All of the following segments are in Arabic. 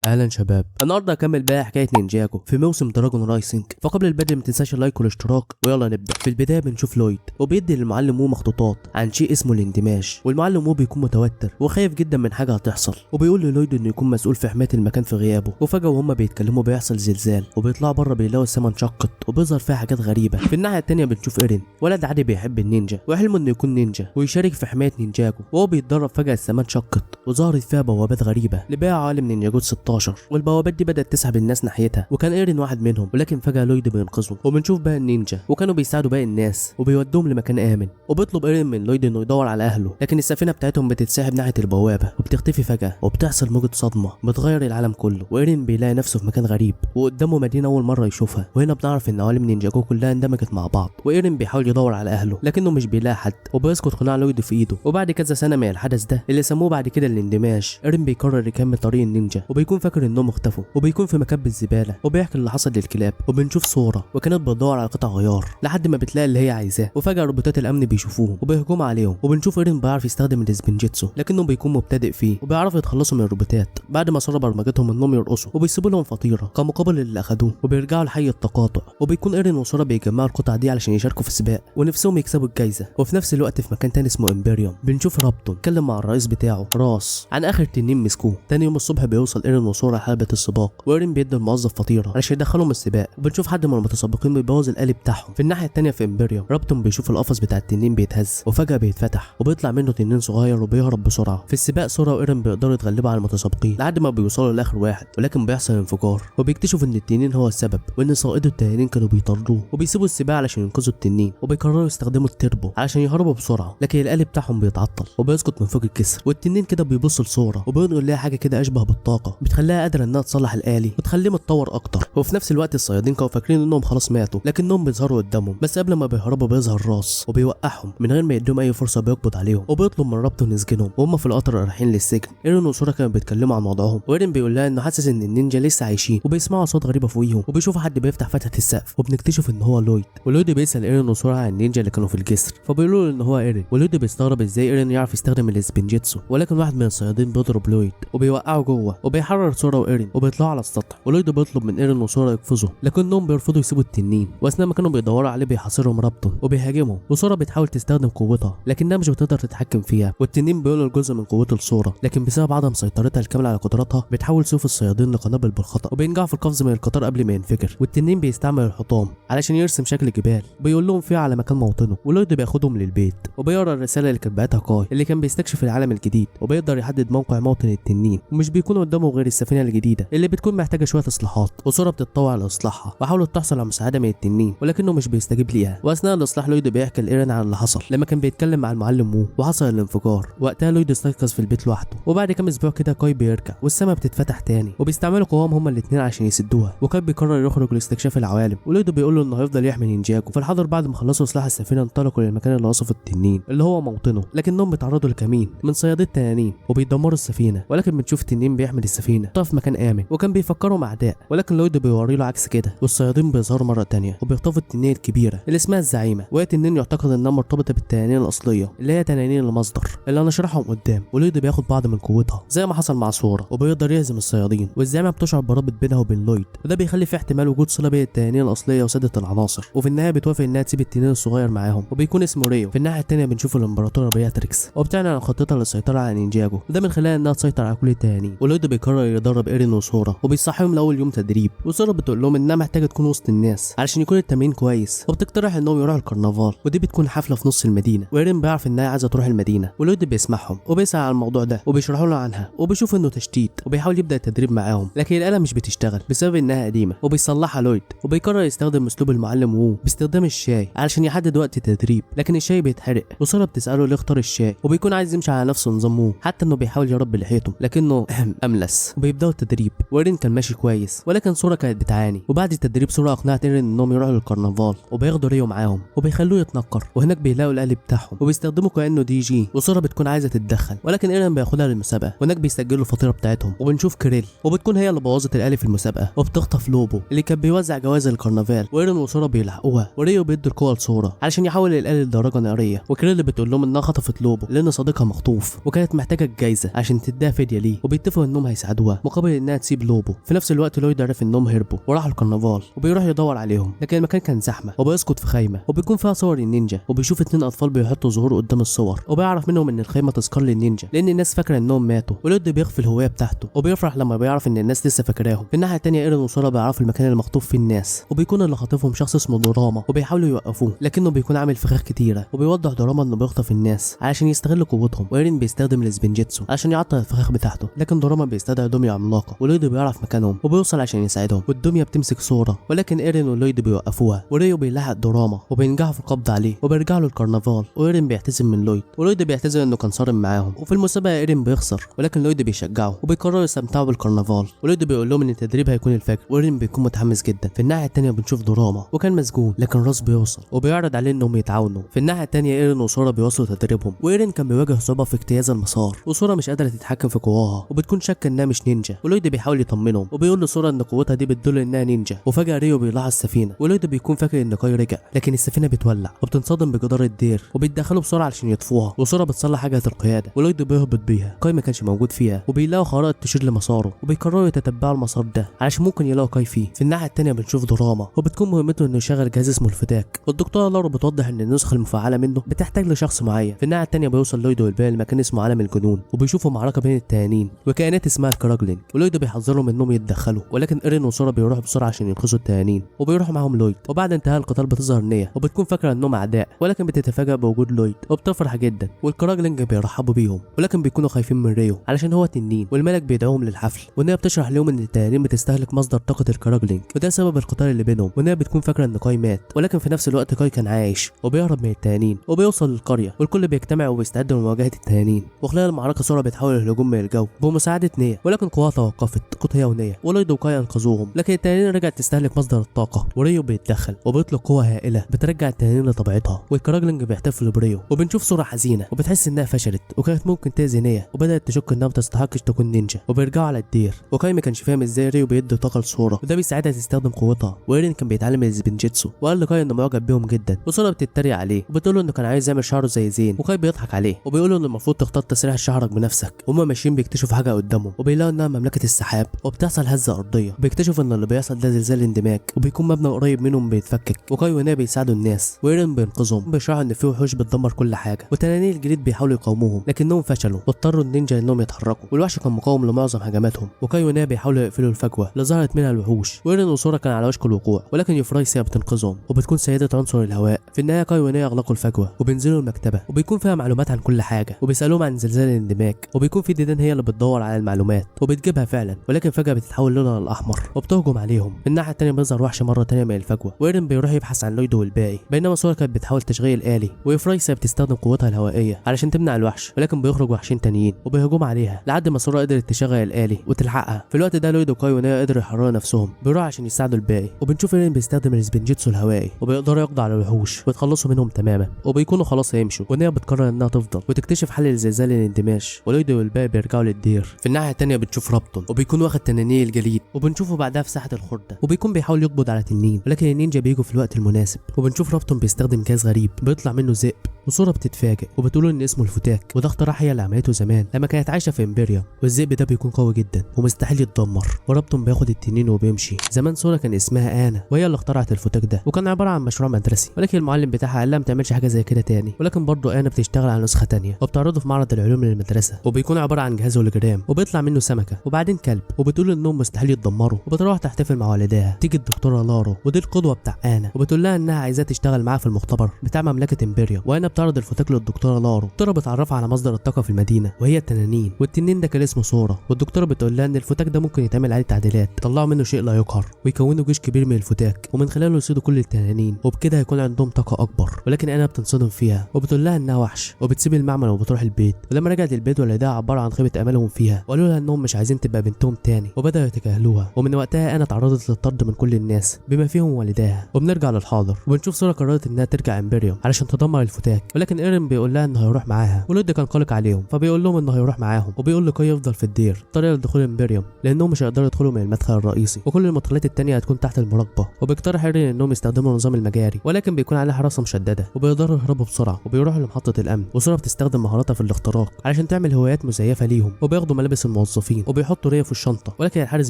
اهلا شباب، النهارده هكمل بقى حكايه نينجاجو في موسم دراجون رايسنج. فقبل البدء ما تنساش اللايك والاشتراك ويلا نبدا. في البدايه بنشوف لويد وبيدي للمعلم مو مخطوطات عن شيء اسمه الاندماج، والمعلم مو بيكون متوتر وخايف جدا من حاجه هتحصل، وبيقول للويد انه يكون مسؤول في حمايه المكان في غيابه. وفجاه وهما بيتكلموا بيحصل زلزال وبيطلعوا بره بيلاقوا السما انشقت وبيظهر فيها حاجات غريبه. في الناحيه الثانيه بنشوف ايرين، ولد عادي بيحب النينجا وحلمه انه يكون نينجا ويشارك في حمايه نينجاجو. وهو بيتدرب فجاه السما انشقت وظهرت فيها بوابات غريبه لبيع عالم نينجاجو 16، والبوابات دي بدأت تسحب الناس ناحيتها، وكان ايرين واحد منهم. ولكن فجأة لويد بينقذه. وبنشوف بقى النينجا وكانوا بيساعدوا باقي الناس وبيودوهم لمكان آمن. وبيطلب ايرين من لويد انه يدور على اهله، لكن السفينة بتاعتهم بتتسحب ناحية البوابة وبتختفي فجأة، وبتحصل موجة صدمة بتغير العالم كله. وايرين بيلاقي نفسه في مكان غريب وقدامه مدينة أول مرة يشوفها، وهنا بنعرف ان عوالم نينجاجو كلها اندمجت مع بعض. وايرين بيحاول يدور على اهله لكنه مش بيلاقي حد، وبيسقط قناع لويد في ايده. وبعد كذا سنة من الحدث ده اللي سموه بعد كده الاندماج، ايرين بيقرر يكمل طريق النينجا وبيكون فاكر انهم اختفوا، وبيكون في مكب الزباله وبيحكي اللي حصل للكلاب. وبنشوف صوره وكانت بتدور على قطع غيار لحد ما بتلاقي اللي هي عايزاه، وفجاه روبوتات الامن بيشوفوهم وبيهجموا عليهم. وبنشوف ايرين بيعرف يستخدم السبنجيتسو لكنه بيكون مبتدئ فيه، وبيعرفوا يتخلصوا من الروبوتات بعد ما صار برمجتهم انهم يرقصوا، وبيسيبوا لهم فطيره كمقابل اللي اخدوه، وبيرجعوا لحي التقاطع. وبيكون ايرين وسورا بيجمعوا القطع دي علشان يشاركوا في سباق ونفسهم يكسبوا الجايزه. وفي نفس الوقت في مكان تاني اسمه امبريوم بنشوف رابتون اتكلم مع الرئيس بتاعه راس عن اخر تنين مسكوه. تاني يوم الصبح بيوصل ايرين وسورا حلبة السباق، وايرين بيدي الموظف فطيره علشان يدخلهم السباق. وبنشوف حد من المتسابقين بيبوظ القالب بتاعهم. في الناحيه الثانيه في امبريوم رابتون بيشوف القفص بتاع التنين بيتهز وفجاه بيتفتح وبيطلع منه تنين صغير وبيهرب بسرعه. في السباق سورا وايرين بيقدروا يتغلبوا على المتسابقين لحد ما بيوصلوا لاخر واحد، ولكن بيحصل انفجار وبيكتشفوا ان التنين هو السبب، وان صائدو التنانين كانوا بيطاردوه. وبيسيبوا السباق علشان ينقذوا التنين، وبيقرروا يستخدموا التربو علشان يهربوا بسرعه، لكن القالب بتاعهم بيتعطل وبيسقط من فوق الجسر. والتنين كده بيبص لسورا وبينقل لها حاجه كده اشبه بالطاقه بتخليها قادره انها تصلح الآلي وتخليه متطور اكتر. وفي نفس الوقت الصيادين كانوا فاكرين انهم خلاص ماتوا، لكنهم بيظهروا قدامهم. بس قبل ما بيهربوا بيظهر راس وبيوقعهم من غير ما يديهم اي فرصه، بيقبض عليهم وبيطلب من رابتون يسجنهم. وهم في القطر رايحين للسجن، ايرين وسورا كانوا بيتكلموا عن وضعهم، وايرين بيقول لها انه حاسس ان النينجا لسه عايشين، وبيسمعوا اصوات غريبه فوقيهم، وبيشوفوا حد بيفتح فتحه السقف، وبنكتشف ان هو لويد. ولويد بيسال ايرين وسورا عن النينجا اللي كانوا في الجسر، فبيقولوا له ان هو ايرين. ولويد بيستغرب ازاي ايرين يعرف يستخدم السبنجيتسو، ولكن واحد من الصيادين بيضرب لويد وبيوقعه جوه، وبيحرر سورا وايرين وبيطلعوا على السطح. ولويد بيطلب من ايرين وسورا يقفزوا لكنهم بيرفضوا يسيبوا التنين. واثناء ما كانوا بيدوروا عليه بيحاصرهم رابتون وبيهاجمهم، وسورا بتحاول تستخدم قوتها لكنها مش بتقدر تتحكم فيها. والتنين بيقول الجزء من قوته لسورا، لكن بسبب عدم سيطرتها الكامله على قدراتها بتحول سيوف الصيادين لقنابل بالخطا، وبينجحوا في القفز من القطار قبل ما ينفجر. والتنين بيستعمل الحطام علشان يرسم شكل جبال بيقول لهم فيها على مكان موطنه. ولويد بياخدهم للبيت وبيقرا الرساله اللي كانت بعتها كاي اللي كان بيستكشف العالم الجديد، وبيقدر يحدد موقع موطن التنين. ومش بيكون قدامه غير السفينه الجديده اللي بتكون محتاجه شويه اصلاحات، وسورا بتتطوع على اصلاحها وحاولت تحصل على مساعده من التنين ولكنه مش بيستجيب ليها. واثناء الاصلاح لويد بيحكي لايرين عن اللي حصل لما كان بيتكلم مع المعلم مو وحصل الانفجار. وقتها لويد استيقظ في البيت لوحده، وبعد كام اسبوع كده كاي بيرجع والسما بتتفتح تاني، وبيستعملوا قواهم هما الاثنين عشان يسدوها. وكاي بيقرر يخرج لاستكشاف العوالم، ولويد بيقول له انه هيفضل يحمي نينجاجو. في الحاضر بعد ما خلصوا اصلاح السفينه انطلقوا للمكان اللي وصفه التنين اللي هو موطنه، لكنهم بيتعرضوا لكمين من صيادين التنانين وبيدمروا السفينه. ولكن بنشوف التنين بيحمل السفينه طاف في مكان امن، وكان بيفكرهم اعداء، ولكن لويد بيوري له عكس كده. والصيادين بيظهروا مره تانيه وبيخطفوا التنين الكبيره اللي اسمها الزعيمه، وهي تنين يعتقد انها مرتبطه بالتنانين الاصليه اللي هي تنانين المصدر اللي هنشرحهم قدام. ولويد بياخد بعض من قوتها زي ما حصل مع سورا، وبيقدر يهزم الصيادين. والزعيمه بتشعر برابط بينها وبين لويد، وده بيخلي في احتمال وجود صله بين التنانين الاصليه وساده العناصر. وفي النهايه بتوافق انها تسيب التنين الصغير معاهم وبيكون اسمه ريو. في الناحيه الثانيه بنشوف الامبراطوره بياتريكس وبتعلن عن خطتها للسيطره على نينجاجو، وده من خلال انها تسيطر على كل التنانين. ولويد بيقرر يدرب ايرين وسورا وبيصحيهم لاول يوم تدريب. وسورا بتقول لهم انها محتاجه تكون وسط الناس علشان يكون التمرين كويس، وبتقترح انهم يروحوا الكرنفال، ودي بتكون حفله في نص المدينه. وايرين بيعرف انها عايزه تروح المدينه، ولويد بيسمعهم وبيسال على الموضوع ده وبيشرحوا له عنها، وبيشوف انه تشتيت وبيحاول يبدا التدريب معاهم، لكن الاله مش بتشتغل بسبب انها قديمه وبيصلحها لويد. وبيقرر يستخدم اسلوب المعلم وو باستخدام الشاي علشان يحدد وقت التدريب، لكن الشاي بيتحرق. وسورا بتساله ليه اختار الشاي، وبيكون عايز يمشي على نفس نظام وو، حتى انه بيحاول يربي لحيته لكنه املس. وبيبداوا التدريب وايرين كان ماشي كويس، ولكن سورا كانت بتعاني. وبعد التدريب سورا اقنعت ايرين انهم يروحوا للكرنفال، وبياخدوا ريو معاهم وبيخلوه يتنكر، وهناك بيلاقوا القالب بتاعهم وبيستخدموا كانه دي جي. وسورا بتكون عايزه تتدخل، ولكن ايرين بياخدها للمسابقه، وهناك بيسجلوا الفطيره بتاعتهم. وبنشوف كريل وبتكون هي اللي بوظت القالب في المسابقه، وبتخطف لوبو اللي كان بيوزع جوائز الكرنفال. وايرين وسورا بيلحقوها، وريو بيدي القوه لسورا علشان يحول القالب لدرجه ناريه. وكريل بتقول لهم انها خطفت لوبو لان صديقها مخطوف وكانت محتاجه الجايزه عشان تديها فديه ليه، وبيتفقوا انهم هيساعدوها. يقتلوها مقابل انها تسيب لوبو. في نفس الوقت لويد عرف انهم هربوا وراحوا الكرنفال وبيروح يدور عليهم، لكن المكان كان زحمه وبيسقط في خيمه وبيكون فيها صور النينجا، وبيشوف 2 اطفال بيحطوا زهور قدام الصور وبيعرف منهم ان الخيمه تذكار للنينجا لان الناس فاكره انهم ماتوا، ولويد بيخفي الهويه بتاعته وبيفرح لما بيعرف ان الناس لسه فاكراهم. في الناحيه الثانيه ايرين وساره بيعرفوا المكان اللي مخطوف فيه الناس، وبيكون اللي خاطفهم شخص اسمه دوراما وبيحاولوا يوقفوه، لكنه بيكون عامل فخاخ كتيره، وبيوضح دوراما انه بيخطف الناس علشان يستغل قوتهم، وايرين بيستخدم السبنجيتسو عشان يعطل الفخاخ بتاعته، لكن دوراما بيستدعي دميه عملاقه ولويد بيعرف مكانهم وبيوصل عشان يساعدهم، والدميه بتمسك ساره ولكن ايرين ولويد بيوقفوها، وريو بيلاحق دوراما وبينجحوا في القبض عليه وبيرجعوا له الكرنفال، وايرين بيعتذر من لويد ولويد بيعتذر انه كان صارم معاهم، وفي المسابقه ايرين بيخسر ولكن لويد بيشجعه وبيقرروا يستمتعوا بالكرنفال، ولويد بيقول لهم ان التدريب هيكون الفجر، وايرين بيكون متحمس جدا. في الناحيه الثانيه بنشوف دوراما وكان مسجون لكن راس بيوصل وبيعرض عليه انهم يتعاونوا. في الناحيه الثانيه ايرين وساره بيواصلوا تدريبهم، وايرين كان بيواجه صعوبه في اجتياز المسار، وساره مش قادره تتحكم في قواها وبتكون شاكه انها مش نينجا، ولويد بيحاول يطمنهم وبيقول لساره ان قوتها دي بتدل انها نينجا. وفجاه ريو بيلاحظ السفينه ولويد بيكون فاكر ان كاي رجع، لكن السفينه بتولع وبتنصدم بجدار الدير وبيتدخلوا بسرعه علشان يطفوها، وساره بتصلح حاجه القياده ولويد بيهبط بيها. كاي ما كانش موجود فيها وبيلاقوا خرائط تشير لمساره وبيقرروا يتتبعوا المسار ده علشان ممكن يلاقوا كاي فيه. في الناحيه الثانيه بنشوف دوراما وبتكون مهمته انه يشغل جهاز اسمه الفتاك، والدكتوره لارو بتوضح ان النسخه المفعله منه بتحتاج لشخص معين. في الناحيه الثانيه بيوصل لويد والباقي لمكان اسمه عالم الجنون، وبيشوفوا معركه بين التنانين وكائنات اسمها الكراجلينج، ولويد بيحذرهم انهم يتدخلوا، ولكن ايرين وساره بيروحوا بسرعه عشان ينقذوا التنانين وبيروحوا معاهم لويد. وبعد انتهاء القتال بتظهر نيا وبتكون فاكره انهم اعداء، ولكن بتتفاجأ بوجود لويد وبتفرح جدا، والكراجلينج بيرحبوا بيهم ولكن بيكونوا خايفين من ريو علشان هو تنين، والملك بيدعوهم للحفل، ونيا بتشرح لهم ان التنانين بتستهلك مصدر طاقه الكراجلينج وده سبب القتال اللي بينهم، ونيا بتكون فاكره ان كاي مات، ولكن في نفس الوقت كاي كان عايش وبيهرب من التنانين وبيوصل للقريه والكل بيجتمع وبيستعد لمواجهه التنانين. وخلال المعركه ساره بتحاول الهجوم من الجو بمساعده نيا، ولكن قواها توقفت تسقط هي ونيا، ولويد وكاي انقذوهم، لكن التنانين رجعت تستهلك مصدر الطاقه، وريو بيتدخل وبيطلق قوه هائله بترجع التنانين لطبيعتها، والكراجلينج بيحتفل بريو، وبنشوف ساره حزينه وبتحس انها فشلت وكانت ممكن تاذي نيا وبدات تشك انها ما تستحقش تكون نينجا، وبيرجعوا على الدير، وكاي ما كانش فاهم ازاي ريو بيدي طاقه لساره وده بيساعدها تستخدم قوتها، وايرين كان بيتعلم السبنجيتسو وقال لكاي انه معجب بيهم جدا، وساره بتتريق عليه وبتقول له انه كان عايز يعمل شعره زي زين، وكاي بيضحك عليه وبيقول له انه المفروض تختار تسريح شعرك بنفسك. وهما ماشيين بيكتشفوا حاجه قدامهم وبيلاقوا انها مملكه السحاب وبتحصل هزه ارضيه، بيكتشفوا ان اللي بيحصل ده زلزال اندماج وبيكون مبنى قريب منهم بيتفكك، وكاي ونيا بيساعدوا الناس وايرين بينقذهم، بيشرحوا ان في وحوش بتدمر كل حاجه، وتنانين الجليد بيحاولوا يقاوموهم لكنهم فشلوا واضطروا النينجا انهم يتحركوا، والوحش كان مقاوم لمعظم هجماتهم، وكاي ونيا بيحاولوا يقفلوا الفجوه اللي ظهرت منها الوحوش، وايرين وساره كان على وشك الوقوع، ولكن يوفرايسيا بتنقذهم وبتكون سيده عنصر الهواء. في النهايه كاي ونيا اغلقوا الفجوه وبينزلوا المكتبه وبيكون فيها معلومات عن كل حاجه، وبيسالوهم عن زلزال الاندماج، وبيكون في ديدان هي اللي بتدور على المعلومات وبتجيبها فعلا، ولكن فجاه بتتحول لونها الاحمر وبتهجم عليهم. في الناحيه الثانيه بيظهر وحش مره ثانيه من الفجوه، وايرين بيروح يبحث عن لويد والباقي، بينما ساره كانت بتحاول تشغيل آلي، ويوفرايسيا بتستخدم قوتها الهوائيه علشان تمنع الوحش، ولكن بيخرج وحشين تانيين وبيهجموا عليها لحد ما ساره قدرت تشغل الآلي وتلحقها. في الوقت ده لويد وكاي ونيا قدروا يحرروا نفسهم، بيروحوا عشان يساعدوا الباقي، وبنشوف ايرين بيستخدم السبنجيتسو الهوائي وبيقدروا يقضوا على الوحوش ويتخلصوا منهم تماما، وبيكونوا خلاص هيمشوا، ونيا بتقرر انها تفضل وتكتشف حل لزلزال الاندماج، ولويد والباقي بيرجعوا للدير. في الناحيه الثانيه بنشوف رابتون وبيكون واخد تنانين الجليد، وبنشوفه بعدها في ساحه الخرده وبيكون بيحاول يقبض على تنين، ولكن النينجا بيجوا في الوقت المناسب، وبنشوف رابتون بيستخدم جهاز غريب بيطلع منه ذئب، وساره بتتفاجئ وبتقول ان اسمه الفتاك، وده اختراع هي اللي عملته زمان لما كانت عايشه في امبيريا، والذئب ده بيكون قوي جدا ومستحيل يتدمر، ورابتون بياخد التنين وبيمشي. زمان ساره كان اسمها انا وهي اللي اخترعت الفتاك ده، وكان عباره عن مشروع مدرسي، ولكن المعلم بتاعها قال لها ما تعملش حاجه زي كده تاني، ولكن برضه انا بتشتغل على نسخه تانيه وبتعرضه في معرض العلوم للمدرسه، وبيكون عباره عن جهاز هولوجرام وبيطلع منه سمكه وبعدين كلب، وبتقول انهم مستحيل يتدمروا، وبتروح تحتفل مع والداها. تيجي الدكتوره لارو ودي القدوه بتاع انا، وبتقول لها انها عايزاها تشتغل معاها في المختبر بتاع مملكه امبيريا، وانا بتعرض الفتاك للدكتوره لارو. الدكتوره بتعرفها على مصدر الطاقه في المدينه وهي التنانين، والتنين ده كان اسمه ساره، والدكتوره بتقول لها ان الفتاك ده ممكن يتعمل عليه تعديلات طلعوا منه شيء لا يقهر ويكونوا جيش كبير من الفتاك، ومن خلاله يصيدوا كل التنانين، وبكده هيكون عندهم طاقه اكبر، ولكن انا بتنصدم فيها وبتقول لها انها وحش، وبتسيب المعمل وبتروح البيت. ولما رجعت البيت ولدها عباره عن خيبه املهم فيها، وقالوا لها انهم مش عايزين تبقى بنتهم تاني، وبداوا يتجاهلوها، ومن وقتها انا اتعرضت للطرد من كل الناس بما فيهم والداها. وبنرجع للحاضر وبنشوف ساره قررت انها ترجع امبريوم علشان تدمر الفتاك، ولكن ايرين بيقول لها انه هيروح معاها، ولود كان قلق عليهم فبيقول لهم انه هيروح معاهم، وبيقول لكاي يفضل في الدير طريقه لدخول امبريوم لانهم مش هيقدروا يدخلوا من المدخل الرئيسي، وكل المدخلات التانيه هتكون تحت المراقبه. وبيقترح ايرين انهم يستخدموا نظام المجاري، ولكن بيكون عليه حراسه مشدده وبيقدروا يهربوا بسرعه، وبيروحوا لمحطه الامن، وساره بتستخدم مهاراتها في الاختراق علشان تعمل هوايات مزيفه ليهم، وبياخدوا ملابس الموظفين متخفيين وبيحطوا ريا في الشنطه، ولكن الحارس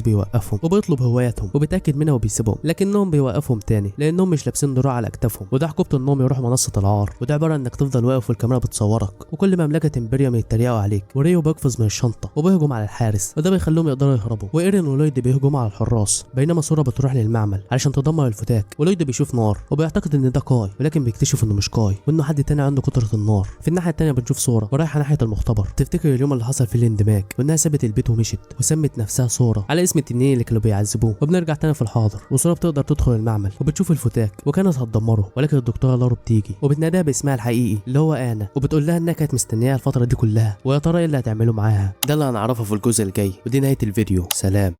بيوقفهم وبيطلب هواياتهم وبيتاكد منها وبيسيبهم، لكنهم بيوقفهم تاني لانهم مش لابسين دروع على اكتافهم، وده عقوبه انهم يروحوا منصه العار، وده عباره انك تفضل واقف والكاميرا بتصورك، وكل مملكه امبريوم يتريقوا عليك، وريو بيقفز من الشنطه وبيهجم على الحارس، وده بيخليهم يقدروا يهربوا، وايرين ولويد بيهجموا على الحراس، بينما سورا بتروح للمعمل علشان تدمر الفتاك، ولويد بيشوف نار وبيعتقد ان ده كاي، ولكن بيكتشف انه مش كاي وانه حد تاني عنده قدره النار. في الناحيه التانيه بنشوف سورا ورايحه ناحيه المختبر، تفتكر اليوم اللي حصل فيه الاندماج وانها سابت البيت ومشت وسمت نفسها سورا على اسم التنين اللي كانوا بيعذبوه، وبنرجع تاني في الحاضر وسورا بتقدر تدخل المعمل وبتشوف الفتاك وكانت هتدمره، ولكن الدكتوره لارو بتيجي وبتناديها باسمها الحقيقي اللي هو انا، وبتقول لها انها كانت مستنياها الفتره دي كلها، ويا ترى ايه اللي هتعمله معاها. ده اللي هنعرفه في الجزء الجاي، ودي نهايه الفيديو. سلام.